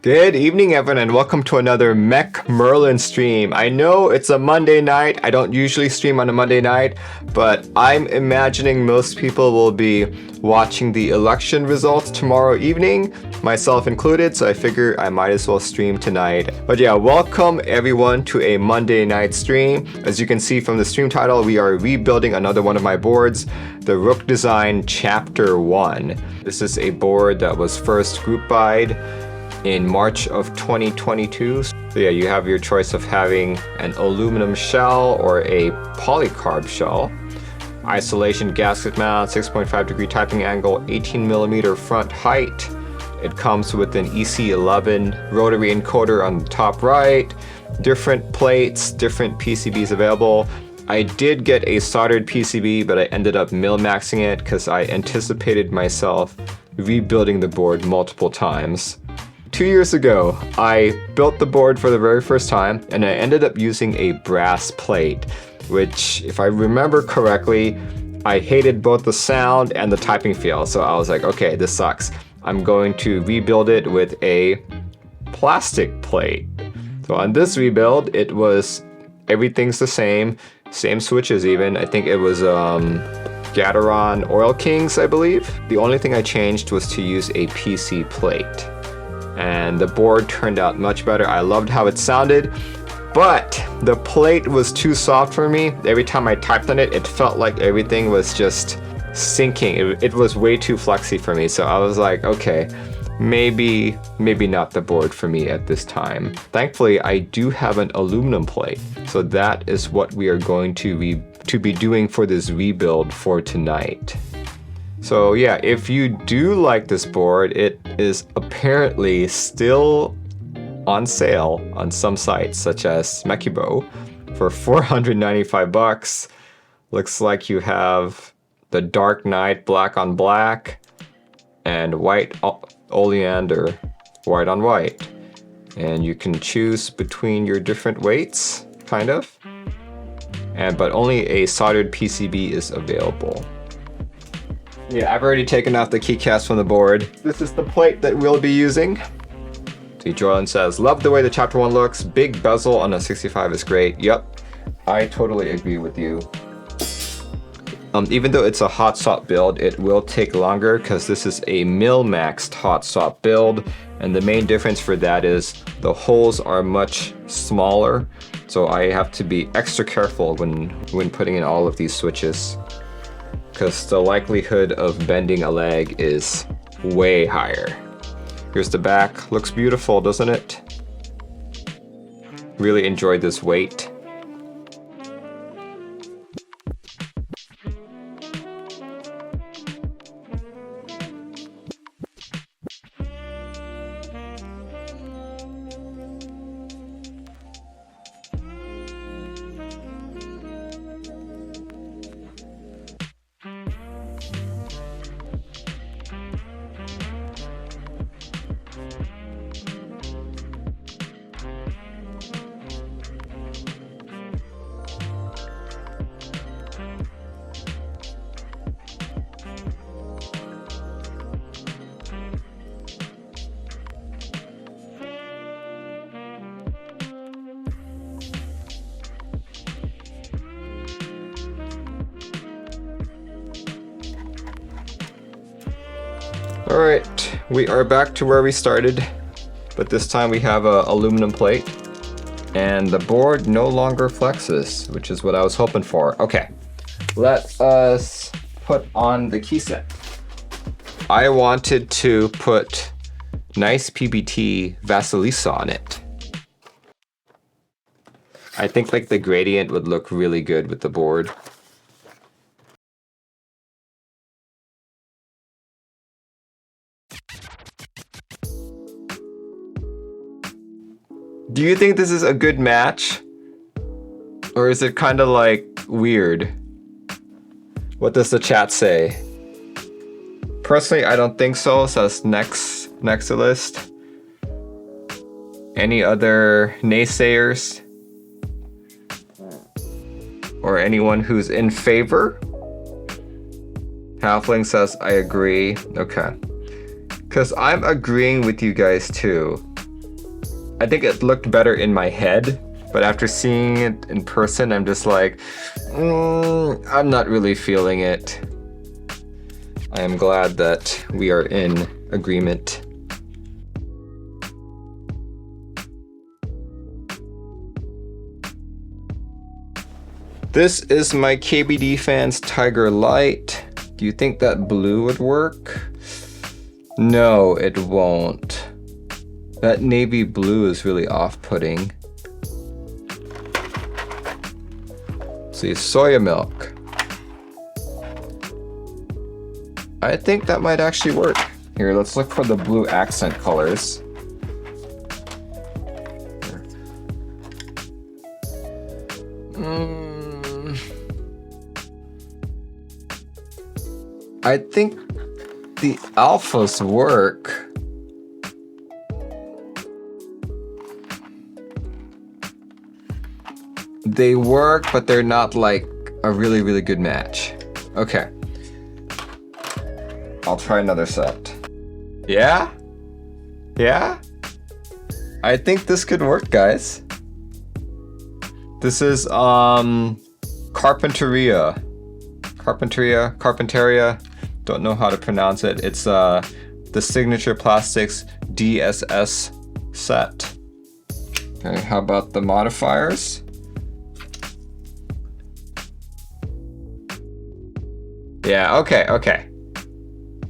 Good evening, everyone, and welcome to another Mech Merlin stream. I know it's a Monday night. I don't usually stream on a Monday night, but I'm imagining most people will be watching the election results tomorrow evening, myself included, so I figure I might as well stream tonight. But yeah, welcome everyone to a Monday night stream. As you can see from the stream title, we are rebuilding another one of my boards, the Rooke Design Chapter One. This is a board that was first group buyed in March of 2022. So yeah, you have your choice of having an aluminum shell or a polycarb shell. Isolation gasket mount, 6.5 degree typing angle, 18mm front height. It comes with an EC11 rotary encoder on the top right, different plates, different PCBs available. I did get a soldered PCB, but I ended up mil-maxing it because I anticipated myself rebuilding the board multiple times. 2 years ago, I built the board for the very first time, and I ended up using a brass plate, which, if I remember correctly, I hated both the sound and the typing feel. So I was like, okay, this sucks. I'm going to rebuild it with a plastic plate. So on this rebuild, it was, everything's the same switches even. I think it was Gateron Oil Kings, I believe. The only thing I changed was to use a PC plate. And the board turned out much better. I loved how it sounded, but the plate was too soft for me. Every time I typed on it, it felt like everything was just sinking. It was way too flexy for me. So I was like, okay, maybe not the board for me at this time. Thankfully, I do have an aluminum plate. So that is what we are going to be doing for this rebuild for tonight. So yeah, if you do like this board, it is apparently still on sale on some sites such as Keebio for $495. Looks like you have the Dark Knight black on black and white oleander white on white. And you can choose between your different weights, kind of. But only a soldered PCB is available. Yeah, I've already taken off the keycaps from the board. This is the plate that we'll be using. See, Jordan says, love the way the Chapter 1 looks. Big bezel on a 65 is great. Yep, I totally agree with you. Even though it's a hot swap build, it will take longer because this is a mil-maxed hot swap build. And the main difference for that is the holes are much smaller. So I have to be extra careful when putting in all of these switches, because the likelihood of bending a leg is way higher. Here's the back. Looks beautiful, doesn't it? Really enjoyed this weight. Alright, we are back to where we started, but this time we have an aluminum plate, and the board no longer flexes, which is what I was hoping for. Okay, let us put on the key set. I wanted to put nice PBT Vasilisa on it. I think like the gradient would look really good with the board. Do you think this is a good match? Or is it kind of like weird? What does the chat say? Personally, I don't think so, says Nexalist. Any other naysayers? Or anyone who's in favor? Halfling says, I agree. Okay. Because I'm agreeing with you guys too. I think it looked better in my head, but after seeing it in person, I'm just like, I'm not really feeling it. I am glad that we are in agreement. This is my KBD Fans Tiger Light. Do you think that blue would work? No, it won't. That navy blue is really off-putting. See, soya milk. I think that might actually work. Here, let's look for the blue accent colors. I think the alphas work. They work, but they're not like a really, really good match. Okay. I'll try another set. Yeah? Yeah? I think this could work, guys. This is Carpinteria. Don't know how to pronounce it. It's the Signature Plastics DSS set. Okay, how about the modifiers? Yeah, okay.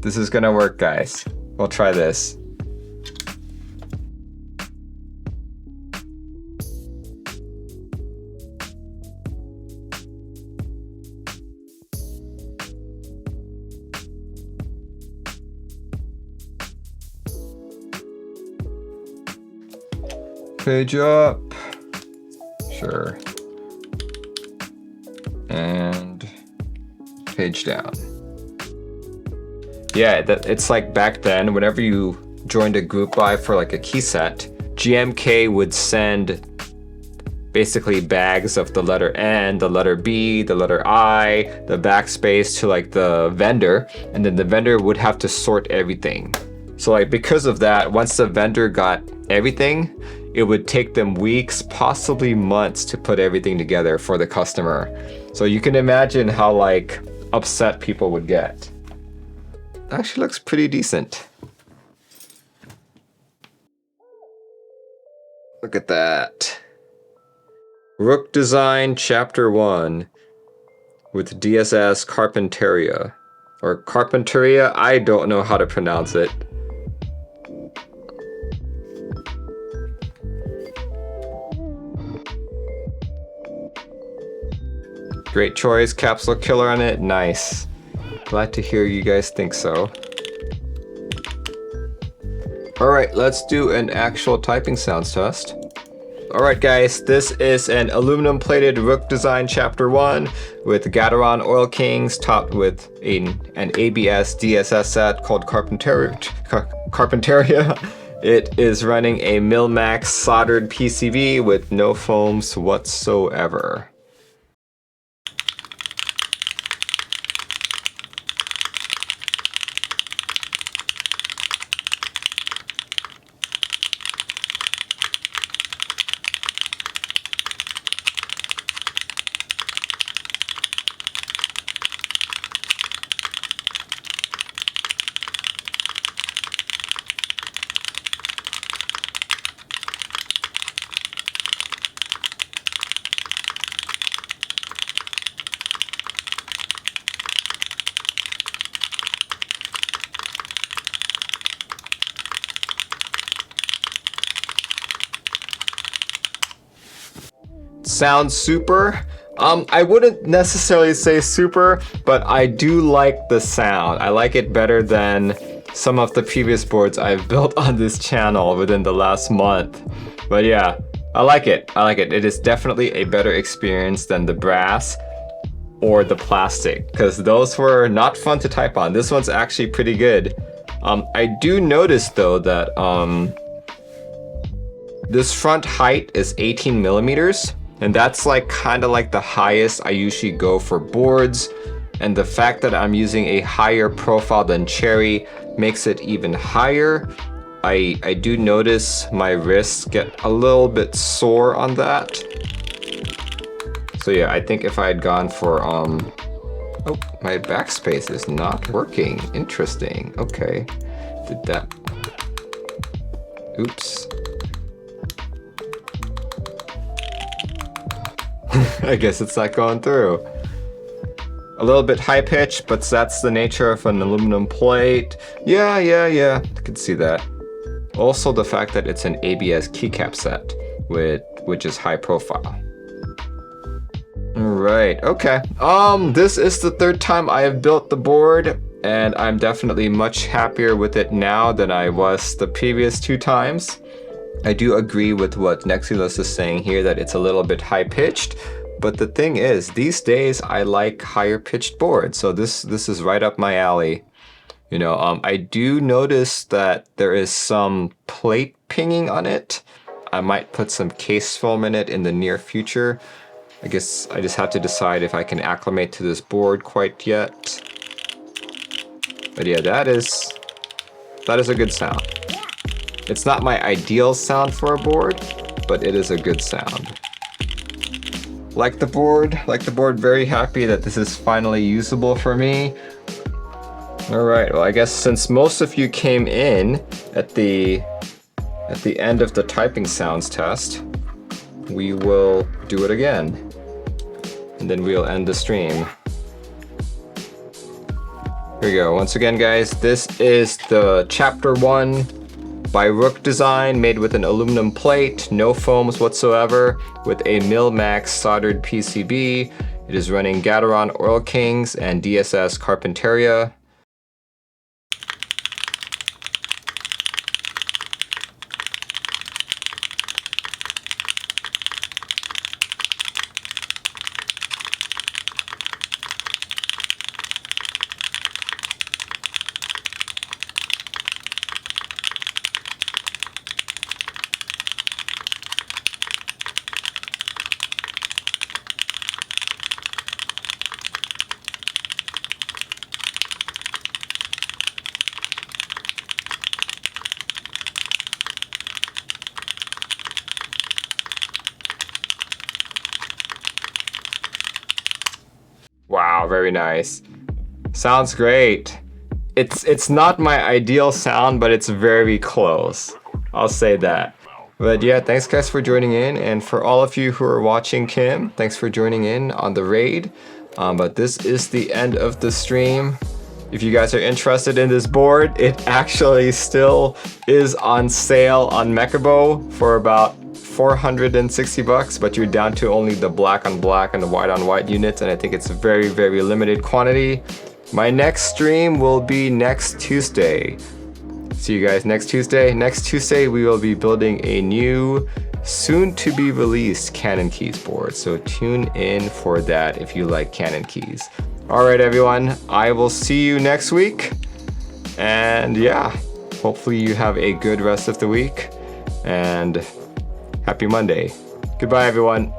This is gonna work, guys. We'll try this. Page up. Sure. And page down. Yeah, it's like back then, whenever you joined a group buy for like a key set, GMK would send basically bags of the letter N, the letter B, the letter I, the backspace to like the vendor, and then the vendor would have to sort everything. So like because of that, once the vendor got everything, it would take them weeks, possibly months to put everything together for the customer. So you can imagine how like upset people would get. Actually looks pretty decent. Look at that. Rooke Design Chapter One with DSS Carpinteria. Or Carpinteria, I don't know how to pronounce it. Great choice, capsule killer on it, nice. Glad to hear you guys think so. Alright, let's do an actual typing sounds test. Alright guys, this is an aluminum plated Rooke Design Chapter 1 with Gateron Oil Kings topped with an ABS DSS set called Carpinteria. It is running a Mil-Max soldered PCB with no foams whatsoever. Sounds super. I wouldn't necessarily say super, but I do like the sound. I like it better than some of the previous boards I've built on this channel within the last month. But yeah, I like it. It is definitely a better experience than the brass or the plastic, because those were not fun to type on. This one's actually pretty good. I do notice though that this front height is 18 millimeters. And that's like kind of like the highest I usually go for boards. And the fact that I'm using a higher profile than Cherry makes it even higher. I do notice my wrists get a little bit sore on that. So yeah, I think if I had gone for oh, my backspace is not working. Interesting. Okay. Did that. Oops. I guess it's not going through. A little bit high pitch, but that's the nature of an aluminum plate. Yeah. I can see that. Also the fact that it's an ABS keycap set, which is high profile. Alright, okay. This is the third time I have built the board, and I'm definitely much happier with it now than I was the previous 2 times. I do agree with what Nexulus is saying here, that it's a little bit high-pitched, but the thing is, these days I like higher-pitched boards, so this is right up my alley. You know, I do notice that there is some plate pinging on it. I might put some case foam in it in the near future. I guess I just have to decide if I can acclimate to this board quite yet. But yeah, that is a good sound. It's not my ideal sound for a board, but it is a good sound. Like the board, very happy that this is finally usable for me. Alright, well I guess since most of you came in at the end of the typing sounds test, we will do it again. And then we'll end the stream. Here we go. Once again, guys, this is the Chapter 1 by Rooke Design, made with an aluminum plate, no foams whatsoever, with a Mil-Max soldered PCB. It is running Gateron Oil Kings and DSS Carpinteria. Wow, very nice. Sounds great. It's not my ideal sound, but it's very close. I'll say that. But yeah, thanks guys for joining in, and for all of you who are watching Kim, thanks for joining in on the raid. But this is the end of the stream. If you guys are interested in this board, it actually still is on sale on Mechabo for about 460 bucks, but you're down to only the black on black and the white on white units, and I think it's a very, very limited quantity. My next stream will be next Tuesday. See you guys next Tuesday. Next Tuesday, we will be building a new, soon to be released Cannon Keys board, so tune in for that if you like Cannon Keys. All right, everyone, I will see you next week, and yeah, hopefully you have a good rest of the week, and happy Monday. Goodbye, everyone.